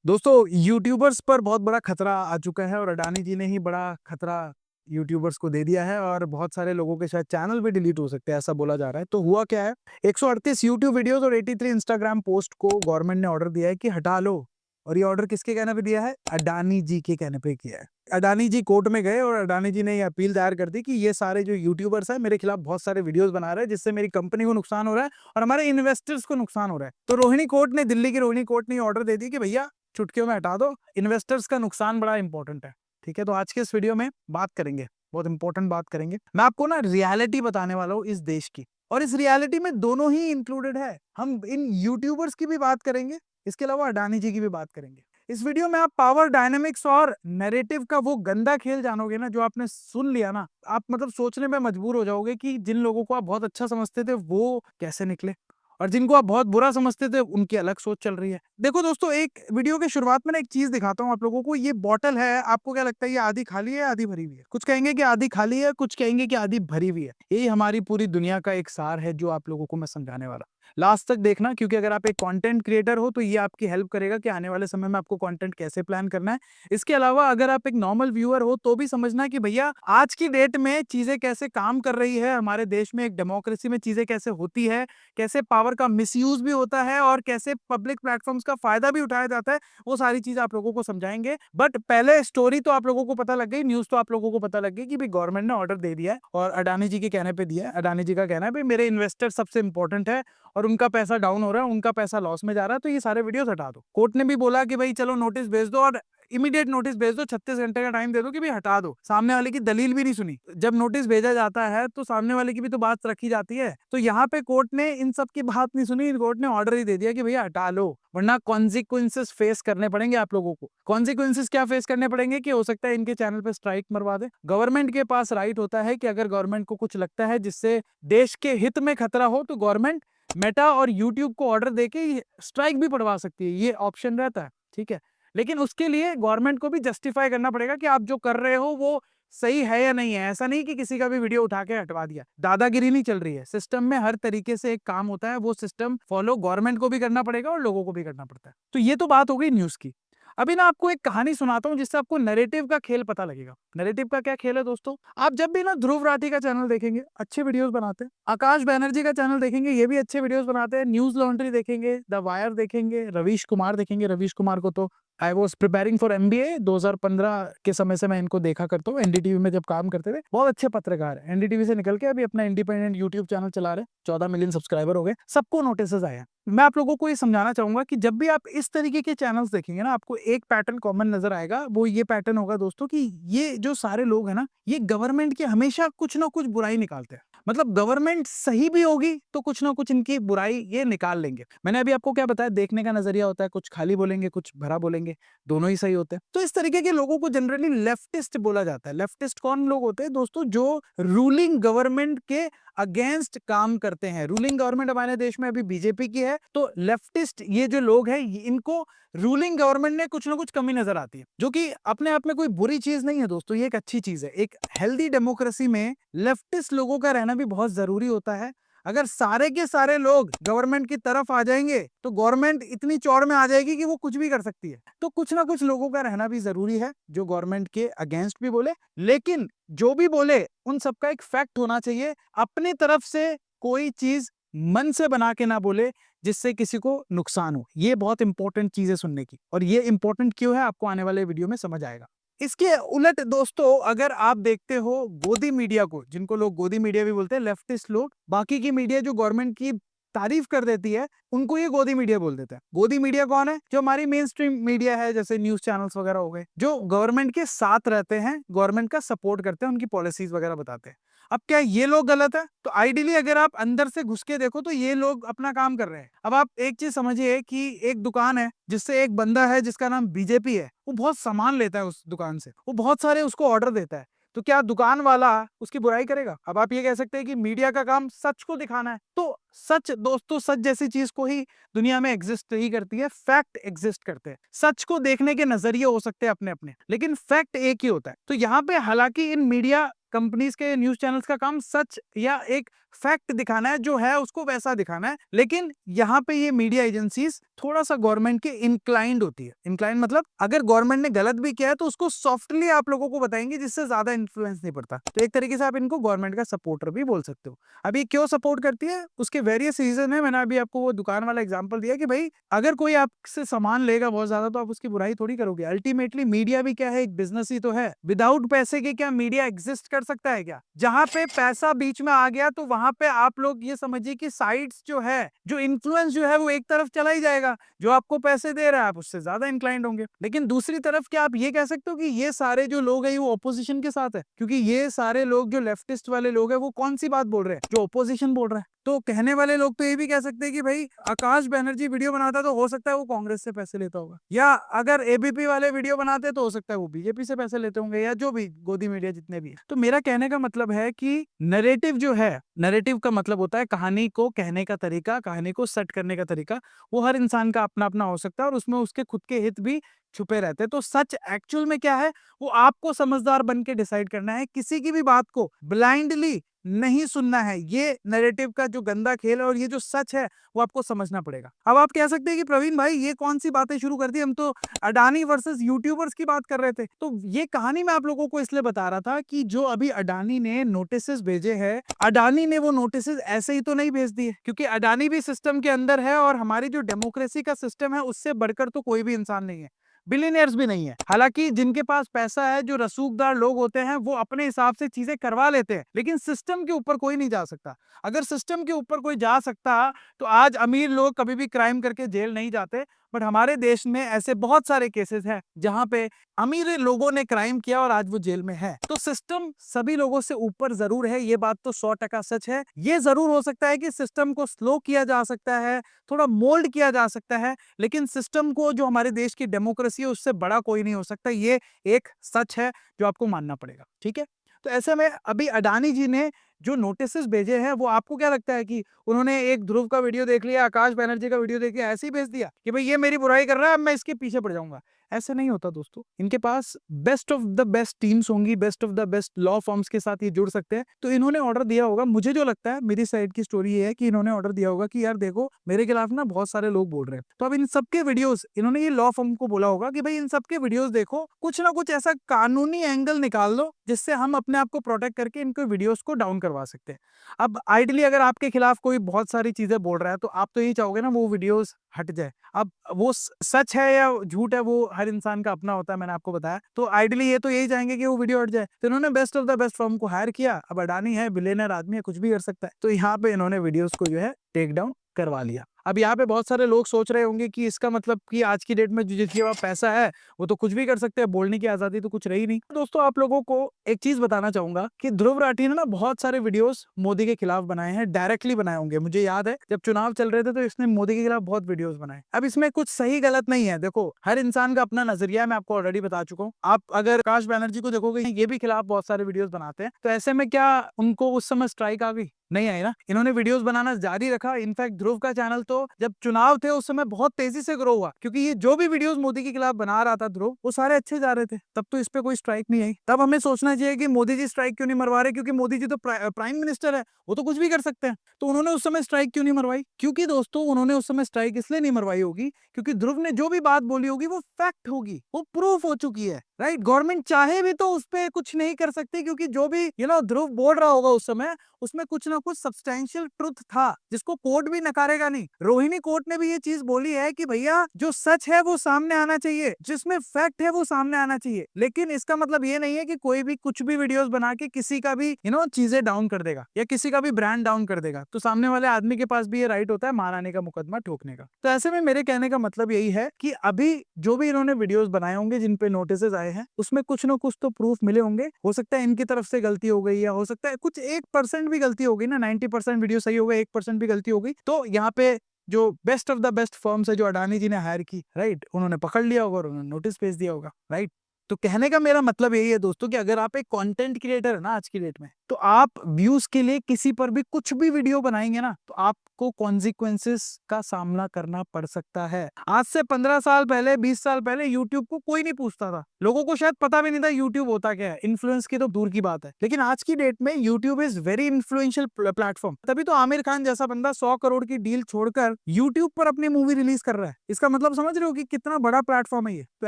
दोस्तों यूट्यूबर्स पर बहुत बड़ा खतरा आ चुका है और अडानी जी ने ही बड़ा खतरा यूट्यूबर्स को दे दिया है और बहुत सारे लोगों के शायद चैनल भी डिलीट हो सकते हैं, ऐसा बोला जा रहा है। तो हुआ क्या है, 138 यूट्यूब वीडियोस और 83 इंस्टाग्राम पोस्ट को गवर्नमेंट ने ऑर्डर दिया है कि हटा लो। और ये ऑर्डर किसके कहने पे दिया है? अडानी जी के कहने पे किया है। अडानी जी कोर्ट में गए और अडानी जी ने ये अपील दायर कर दी कि ये सारे जो यूट्यूबर्स हैं मेरे खिलाफ बहुत सारे वीडियोस बना रहे हैं जिससे मेरी कंपनी को नुकसान हो रहा है और हमारे इन्वेस्टर्स को नुकसान हो रहा है। तो रोहिणी कोर्ट ने, दिल्ली की रोहिणी कोर्ट ने ऑर्डर दे दी कि भैया चुटकियों में हटा दो, इन्वेस्टर्स का नुकसान बड़ा इंपॉर्टेंट है। ठीक है, तो आज के इस वीडियो में बात करेंगे, बहुत इंपॉर्टेंट बात करेंगे। मैं आपको ना रियलिटी बताने वाला हूँ इस देश की, और इस रियलिटी में दोनों ही इंक्लूडेड है। हम इन यूट्यूबर्स की भी बात करेंगे, इसके अलावा अडानी जी की भी बात करेंगे। इस वीडियो में आप पावर डायनेमिक्स और नैरेटिव का वो गंदा खेल जानोगे ना, जो आपने सुन लिया ना, आप मतलब सोचने में मजबूर हो जाओगे कि जिन लोगों को आप बहुत अच्छा समझते थे वो कैसे निकले और जिनको आप बहुत बुरा समझते थे उनकी अलग सोच चल रही है। देखो दोस्तों, एक वीडियो के शुरुआत में ना एक चीज दिखाता हूँ आप लोगों को। ये बॉटल है, आपको क्या लगता है ये आधी खाली है आधी भरी हुई है? कुछ कहेंगे कि आधी खाली है, कुछ कहेंगे कि आधी भरी हुई है। यही हमारी पूरी दुनिया का एक सार है जो आप लोगों को मैं समझाने वाला। लास्ट तक देखना, क्योंकि अगर आप एक कंटेंट क्रिएटर हो तो ये आपकी हेल्प करेगा कि आने वाले समय में आपको कंटेंट कैसे प्लान करना है। इसके अलावा अगर आप एक नॉर्मल व्यूअर हो तो भी समझना कि भैया आज की डेट में चीजें कैसे काम कर रही है, हमारे देश में एक डेमोक्रेसी में चीजें कैसे होती है, कैसे पावर का मिसयूज भी होता है और कैसे पब्लिक प्लेटफॉर्म्स का फायदा भी उठाया जाता है। वो सारी चीज आप लोगों को समझाएंगे। बट पहले स्टोरी तो आप लोगों को पता लग गई, न्यूज तो आप लोगों को पता लग गई कि भाई गवर्नमेंट ने ऑर्डर दे दिया है और अडानी जी के कहने पे दिया है। अडानी जी का कहना है भाई मेरे इन्वेस्टर सबसे इंपॉर्टेंट है और उनका पैसा डाउन हो रहा है, उनका पैसा लॉस में जा रहा है, तो ये सारे वीडियोस हटा दो। कोर्ट ने भी बोला कि भाई चलो नोटिस भेज दो और इमीडिएट नोटिस भेज दो, 36 घंटे का टाइम दे दो कि भाई हटा दो। सामने वाले की दलील भी नहीं सुनी। जब नोटिस भेजा जाता है तो सामने वाले की भी तो बात रखी जाती है। तो यहाँ पे कोर्ट ने इन सब की बात नहीं सुनी, कोर्ट ने ऑर्डर ही दे दिया कि भैया हटा लो, वरना कॉन्सिक्वेंसेस फेस करने पड़ेंगे आप लोगों को। कॉन्सिक्वेंसेस क्या फेस करने पड़ेंगे कि हो सकता है इनके चैनल पे स्ट्राइक मरवा दे। गवर्नमेंट के पास राइट होता है कि अगर गवर्नमेंट को कुछ लगता है जिससे देश के हित में खतरा हो तो गवर्नमेंट मेटा और यूट्यूब को ऑर्डर देके स्ट्राइक भी पड़वा सकती है, ये ऑप्शन रहता है। ठीक है, लेकिन उसके लिए गवर्नमेंट को भी जस्टिफाई करना पड़ेगा कि आप जो कर रहे हो वो सही है या नहीं है। ऐसा नहीं कि किसी का भी वीडियो उठा के हटवा दिया। दादागिरी नहीं चल रही है सिस्टम में, हर तरीके से एक काम होता है, वो सिस्टम फॉलो गवर्नमेंट को भी करना पड़ेगा और लोगों को भी करना पड़ता है। तो ये तो बात हो गई न्यूज की। अभी ना आपको एक कहानी सुनाता हूं जिससे आपको नैरेटिव का खेल पता लगेगा। नैरेटिव का क्या खेल है दोस्तों? आप जब भी ना ध्रुव राठी का चैनल देखेंगे, अच्छे वीडियोस बनाते हैं। आकाश बैनर्जी का चैनल देखेंगे, ये भी अच्छे वीडियोस बनाते हैं। न्यूज लॉन्ड्री देखेंगे, द वायर देखेंगे, रवीश कुमार देखेंगे। रवीश कुमार को तो I was preparing for MBA 2015 के समय से मैं इनको देखा करता हूँ। एनडीटीवी में जब काम करते थे, बहुत अच्छे पत्रकार है। एनडीटीवी से निकल के अभी अपना इंडिपेंडेंट यूट्यूब चैनल चला रहे, 14 मिलियन सब्सक्राइबर हो गए, सबको नोटिस आए हैं। मैं आप लोगों को ये समझाना चाहूंगा कि जब भी आप इस तरीके के चैनल्स देखेंगे ना, आपको एक पैटर्न कॉमन नजर आएगा। वो ये पैटर्न होगा दोस्तों कि ये जो सारे लोग हैं ना, ये गवर्नमेंट की हमेशा कुछ ना कुछ बुराई निकालते हैं। मतलब गवर्नमेंट सही भी होगी तो कुछ ना कुछ इनकी बुराई ये निकाल लेंगे। मैंने अभी आपको क्या बताया, देखने का नजरिया होता है, कुछ खाली बोलेंगे कुछ भरा बोलेंगे, दोनों ही सही होते हैं। तो इस तरीके के लोगों को जनरली लेफ्टिस्ट बोला जाता है। लेफ्टिस्ट कौन लोग होते हैं दोस्तों? जो रूलिंग गवर्नमेंट के अगेंस्ट काम करते हैं। रूलिंग गवर्नमेंट हमारे देश में अभी बीजेपी की है, तो लेफ्टिस्ट ये जो लोग हैं इनको रूलिंग गवर्नमेंट में कुछ ना कुछ कमी नजर आती है, जो कि अपने आप में कोई बुरी चीज नहीं है दोस्तों, ये एक अच्छी चीज है। एक हेल्दी डेमोक्रेसी में लेफ्टिस्ट लोगों का रहना भी बहुत जरूरी होता है। अगर सारे के सारे लोग गवर्नमेंट की तरफ आ जाएंगे तो गवर्नमेंट इतनी चौड़ में आ जाएगी कि वो कुछ भी कर सकती है। तो कुछ ना कुछ लोगों का रहना भी जरूरी है जो गवर्नमेंट के अगेंस्ट भी बोले, लेकिन जो भी बोले उन सबका एक फैक्ट होना चाहिए। अपनी तरफ से कोई चीज मन से बना के ना बोले जिससे किसी को नुकसान हो। ये बहुत इंपॉर्टेंट चीज है सुनने की, और ये इंपॉर्टेंट क्यों है आपको आने वाले वीडियो में समझ आएगा। इसके उलट दोस्तों, अगर आप देखते हो गोदी मीडिया को, जिनको लोग गोदी मीडिया भी बोलते हैं, लेफ्टिस्ट लोग, बाकी की मीडिया जो गवर्नमेंट की तारीफ कर देती है उनको ये गोदी मीडिया बोल देते हैं। गोदी मीडिया कौन है? जो हमारी मेन स्ट्रीम मीडिया है, जैसे न्यूज चैनल्स वगैरह हो गए, जो गवर्नमेंट के साथ रहते हैं, गवर्नमेंट का सपोर्ट करते हैं, उनकी पॉलिसीज वगैरह बताते हैं। अब क्या ये लोग गलत है? तो आइडियली अगर आप अंदर से घुस के देखो तो ये लोग अपना काम कर रहे हैं। अब आप एक चीज समझिए कि एक दुकान है जिससे एक बंदा है जिसका नाम बीजेपी है, वो बहुत सामान लेता है उस दुकान से, वो बहुत सारे उसको ऑर्डर देता है, तो क्या दुकान वाला उसकी बुराई करेगा? अब आप ये कह सकते हैं कि मीडिया का काम सच को दिखाना है, तो सच दोस्तों, सच जैसी चीज को ही दुनिया में एग्जिस्ट नहीं करती है, फैक्ट एग्जिस्ट करते हैं। सच को देखने के नजरिए हो सकते हैं अपने अपने, लेकिन फैक्ट एक ही होता है। तो यहाँ पे हालांकि इन मीडिया कंपनीज के न्यूज चैनल्स का काम सच या एक फैक्ट दिखाना है, जो है उसको वैसा दिखाना है। लेकिन यहाँ पे ये मीडिया एजेंसीज थोड़ा सा गवर्नमेंट के इंक्लाइंड होती है। इंक्लाइंड मतलब अगर गवर्नमेंट ने गलत भी किया है तो उसको सॉफ्टली आप लोगों को बताएंगे, जिससे ज्यादा इन्फ्लुएंस नहीं पड़ता। तो एक तरीके से आप इनको गवर्नमेंट का सपोर्टर भी बोल सकते हो। अभी क्यों सपोर्ट करती है, उसके वेरियस रीजन है। मैंने अभी आपको वो दुकान वाला एग्जांपल दिया कि भाई अगर कोई आपसे सामान लेगा बहुत ज्यादा तो आप उसकी बुराई थोड़ी करोगे। अल्टीमेटली मीडिया भी क्या है, एक बिजनेस ही तो है। विदाउट पैसे के क्या मीडिया एग्जिस्ट कर सकता है क्या? जहां पे पैसा बीच में आ गया तो वहां पे आप लोग ये समझिए कि साइड्स जो है, जो इन्फ्लुएंस जो है वो एक तरफ चला ही जाएगा। जो आपको पैसे दे रहा है आप उससे ज्यादा इंक्लाइंड होंगे। लेकिन दूसरी तरफ क्या आप ये कह सकते हो कि ये सारे जो लोग हैं वो ऑपोजिशन के साथ है? क्योंकि ये सारे लोग जो लेफ्टिस्ट वाले लोग हैं वो कौन सी बात बोल रहे हैं, जो ऑपोजिशन बोल रहे हैं। तो कहने वाले लोग तो ये भी कह सकते हैं कि भाई आकाश बनर्जी वीडियो बनाता तो हो सकता है वो कांग्रेस से पैसे लेता होगा, या अगर एबीपी वाले वीडियो बनाते तो हो सकता है वो बीजेपी से पैसे लेते होंगे, या जो भी गोदी मीडिया जितने भी है। तो मेरा कहने का मतलब है कि नरेटिव जो है, नरेटिव का मतलब होता है कहानी को कहने का तरीका, कहानी को सेट करने का तरीका। वो हर इंसान का अपना अपना हो सकता है और उसमें उसके खुद के हित भी छुपे रहते हैं। तो सच एक्चुअल में क्या है वो आपको समझदार बन के डिसाइड करना है। किसी की भी बात को ब्लाइंडली नहीं सुनना है। ये नैरेटिव का जो गंदा खेल है और ये जो सच है वो आपको समझना पड़ेगा। अब आप कह सकते हैं कि प्रवीण भाई ये कौन सी बातें शुरू कर दी, हम तो अडानी वर्सेस यूट्यूबर्स की बात कर रहे थे। तो ये कहानी मैं आप लोगों को इसलिए बता रहा था कि जो अभी अडानी ने नोटिसेस भेजे हैं, अडानी ने वो नोटिसेस ऐसे ही तो नहीं भेज दिए, क्योंकि अडानी भी सिस्टम के अंदर है और हमारी जो डेमोक्रेसी का सिस्टम है उससे बढ़कर तो कोई भी इंसान नहीं है, बिलियनियर्स भी नहीं है। हालांकि जिनके पास पैसा है, जो रसूखदार लोग होते हैं, वो अपने हिसाब से चीजें करवा लेते हैं, लेकिन सिस्टम के ऊपर कोई नहीं जा सकता। अगर सिस्टम के ऊपर कोई जा सकता तो आज अमीर लोग कभी भी क्राइम करके जेल नहीं जाते। बट हमारे देश में ऐसे बहुत सारे केसेस हैं जहां पे अमीर लोगों ने क्राइम किया और आज वो जेल में है। तो सिस्टम सभी लोगों से ऊपर जरूर है, ये बात तो 100% सच है। ये जरूर हो सकता है कि सिस्टम को स्लो किया जा सकता है, थोड़ा मोल्ड किया जा सकता है, लेकिन सिस्टम को, जो हमारे देश की डेमोक्रेसी है, उससे बड़ा कोई नहीं हो सकता। ये एक सच है जो आपको मानना पड़ेगा। ठीक है, तो ऐसे में अभी अडानी जी ने जो नोटिसेस भेजे हैं वो आपको क्या लगता है कि उन्होंने एक ध्रुव का वीडियो देख लिया, आकाश बनर्जी का वीडियो देख लिया, ऐसे ही भेज दिया कि भाई ये मेरी बुराई कर रहा है, अब मैं इसके पीछे पड़ जाऊंगा? ऐसे नहीं होता दोस्तों। इनके पास best of the best teams होंगी, best of the best law firms के साथ ये जुड़ सकते हैं। तो इन्होंने ऑर्डर दिया होगा, मुझे जो लगता है, मेरी साइड की स्टोरी ये है कि इन्होंने ऑर्डर दिया होगा कि यार देखो मेरे खिलाफ ना बहुत सारे लोग बोल रहे हैं, तो अब इन सबके वीडियोस, इन्होंने ये लॉ फॉर्म को बोला होगा कि भाई इन सबके वीडियोस देखो, कुछ ना कुछ ऐसा कानूनी एंगल निकाल लो जिससे हम अपने आप को प्रोटेक्ट करके इनको वीडियोस को डाउन करवा सकते हैं। अब आइडली अगर आपके खिलाफ कोई बहुत सारी चीजें बोल रहा है तो आप तो यही चाहोगे ना वो वीडियोस हट जाए। अब वो सच है या झूठ है वो हर इंसान का अपना होता है, मैंने आपको बताया। तो आइडली ये तो यही चाहेंगे कि वो वीडियो हट जाए। तो इन्होंने best of the best firm को हायर किया। अब अडानी है, बिलियनर आदमी है, कुछ भी कर सकता है, तो यहाँ पे इन्होंने वीडियोस को जो है टेक डाउन करवा लिया। अब यहाँ पे बहुत सारे लोग सोच रहे होंगे कि इसका मतलब कि आज की डेट में जो जिसके पास पैसा है वो तो कुछ भी कर सकते हैं, बोलने की आजादी तो कुछ रही नहीं। दोस्तों आप लोगों को एक चीज बताना चाहूंगा कि ध्रुव राठी ने ना बहुत सारे वीडियोस मोदी के खिलाफ बनाए हैं, डायरेक्टली बनाए होंगे। मुझे याद है जब चुनाव चल रहे थे तो इसने मोदी के खिलाफ बहुत वीडियोस बनाए। अब इसमें कुछ सही गलत नहीं है, देखो हर इंसान का अपना नजरिया है, मैं आपको ऑलरेडी बता चुका हूँ। आप अगर आकाश बनर्जी को देखोगे ये भी खिलाफ बहुत सारे वीडियोस बनाते हैं, तो ऐसे में क्या उनको उस समय स्ट्राइक आ गई? नहीं आई ना। इन्होंने वीडियोस बनाना जारी रखा। इनफैक्ट ध्रुव का चैनल तो जब चुनाव थे उस समय बहुत तेजी से ग्रो हुआ, क्योंकि ये जो भी वीडियोस मोदी के खिलाफ बना रहा था ध्रुव, वो सारे अच्छे जा रहे थे। तब तो इस पे कोई स्ट्राइक नहीं आई। तब हमें सोचना चाहिए कि मोदी जी स्ट्राइक क्यों नहीं मरवा रहे, क्योंकि मोदी जी तो प्राइम मिनिस्टर है, वो तो कुछ भी कर सकते हैं। तो उन्होंने उस समय स्ट्राइक क्यों नहीं मरवाई? क्योंकि दोस्तों उन्होंने उस समय स्ट्राइक इसलिए नहीं मरवाई होगी क्योंकि ध्रुव ने जो भी बात बोली होगी वो फैक्ट होगी, वो प्रूफ हो चुकी है। राइट, गवर्नमेंट चाहे भी तो उस पर कुछ नहीं कर सकती, क्योंकि जो भी ध्रुव बोल रहा होगा उस समय उसमें कुछ ना कुछ सब्सटेंशियल ट्रुथ था जिसको कोर्ट भी नकारेगा नहीं। रोहिणी कोर्ट ने भी ये चीज बोली है कि भैया जो सच है वो सामने आना चाहिए, जिसमें फैक्ट है वो सामने आना चाहिए। लेकिन इसका मतलब ये नहीं है कि कोई भी कुछ भी वीडियोस बना के किसी का भी चीजें डाउन कर देगा या किसी का भी ब्रांड डाउन कर देगा। तो सामने वाले आदमी के पास भी ये राइट होता है माराने का, मुकदमा ठोकने का। तो ऐसे में मेरे कहने का मतलब यही है कि अभी जो भी इन्होंने वीडियोस बनाए होंगे जिन पे नोटिस आए हैं उसमें कुछ ना कुछ तो प्रूफ मिले होंगे। हो सकता है इनकी तरफ से गलती हो गई, या हो सकता है कुछ 1% भी गलती होगी ना, 90% वीडियो सही हो गए, 1% भी गलती हो गई, तो यहाँ पे जो best of the best firms है जो अडानी जी ने हायर की, राइट, उन्होंने पकड़ लिया होगा और उन्होंने नोटिस भेज दिया होगा। राइट, तो कहने का मेरा मतलब यही है दोस्तों कि अगर आप एक कंटेंट क्रिएटर है ना आज की डेट में, तो आप व्यूज के लिए किसी पर भी कुछ भी वीडियो बनाएंगे ना, तो आपको कॉन्सिक्वेंसेस का सामना करना पड़ सकता है। आज से 15 साल पहले, 20 साल पहले यूट्यूब को कोई नहीं पूछता था, लोगों को शायद पता भी नहीं था यूट्यूब होता क्या है, इन्फ्लुएंस की तो दूर की बात है। लेकिन आज की डेट में YouTube is very influential platform. तभी तो आमिर खान जैसा बंदा 100 करोड़ की डील छोड़कर यूट्यूब पर अपनी मूवी रिलीज कर रहा है। इसका मतलब समझ रहे हो कि कितना बड़ा प्लेटफॉर्म है ये। तो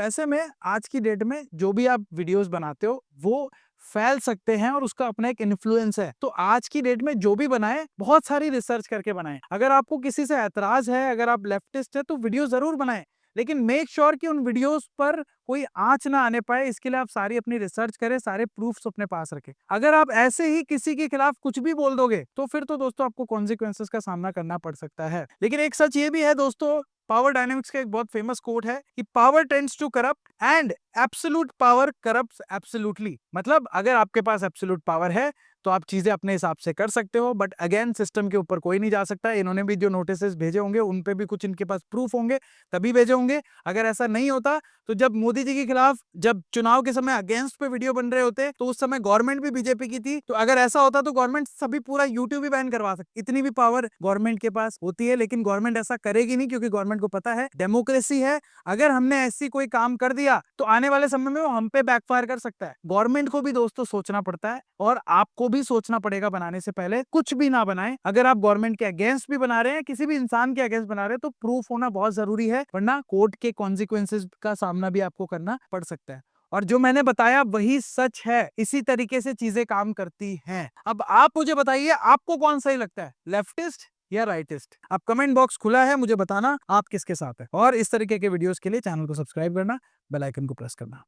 ऐसे में आज की डेट में जो भी आप वीडियोस बनाते हो वो फैल सकते हैं और उसका अपना एक इन्फ्लुएंस है। तो आज की डेट में जो भी बनाए बहुत सारी रिसर्च करके बनाए। अगर आपको किसी से ऐतराज है, अगर आप लेफ्टिस्ट है, तो वीडियो जरूर बनाए, लेकिन मेक श्योर कि उन वीडियोस पर कोई आंच ना आने पाए। इसके लिए आप सारी अपनी रिसर्च करें, सारे प्रूफ्स अपने पास रखें। अगर आप ऐसे ही किसी के खिलाफ कुछ भी बोल दोगे तो फिर तो दोस्तों आपको कॉन्सिक्वेंसेस का सामना करना पड़ सकता है। लेकिन एक सच ये भी है दोस्तों, पावर डायनेमिक्स का एक बहुत फेमस कोट है कि power tends to corrupt and absolute power corrupts absolutely. मतलब अगर आपके पास एब्सोल्यूट पावर है तो आप चीजें अपने हिसाब से कर सकते हो, बट अगेन सिस्टम के ऊपर कोई नहीं जा सकता। इन्होंने भी जो नोटिस भेजे होंगे उन पे भी कुछ इनके पास प्रूफ होंगे तभी भेजे होंगे। अगर ऐसा नहीं होता तो जब मोदी जी के खिलाफ जब चुनाव के समय अगेंस्ट पे वीडियो बन रहे होते तो उस समय गवर्नमेंट भी बीजेपी की थी, तो अगर ऐसा होता तो गवर्नमेंट सभी पूरा यूट्यूब ही बैन करवा सकती। इतनी भी पावर गवर्नमेंट के पास होती है, लेकिन गवर्नमेंट ऐसा करेगी नहीं क्योंकि गवर्नमेंट को पता है डेमोक्रेसी है। अगर हमने ऐसी कोई काम कर दिया तो आने वाले समय में वो हम पे बैकफायर कर सकता है। गवर्नमेंट को भी दोस्तों सोचना पड़ता है और आपको भी सोचना पड़ेगा बनाने से पहले। कुछ भी ना बनाए, अगर आप गवर्नमेंट के अगेंस्ट भी बना रहे हैं, किसी भी इंसान के अगेंस्ट बना रहे हैं, तो प्रूफ होना बहुत जरूरी है, वरना कोर्ट के कॉन्सिक्वेंसेस का सामना भी आपको करना पड़ सकता है। और जो मैंने बताया वही सच है, इसी तरीके से चीजें काम करती हैं। अब आप मुझे बताइए आपको कौन सही लगता है, लेफ्टिस्ट या राइटिस्ट? आप कमेंट बॉक्स खुला है, मुझे बताना आप किसके साथ है। और इस तरीके के वीडियोस के लिए चैनल को सब्सक्राइब करना, बेल आइकन को प्रेस करना।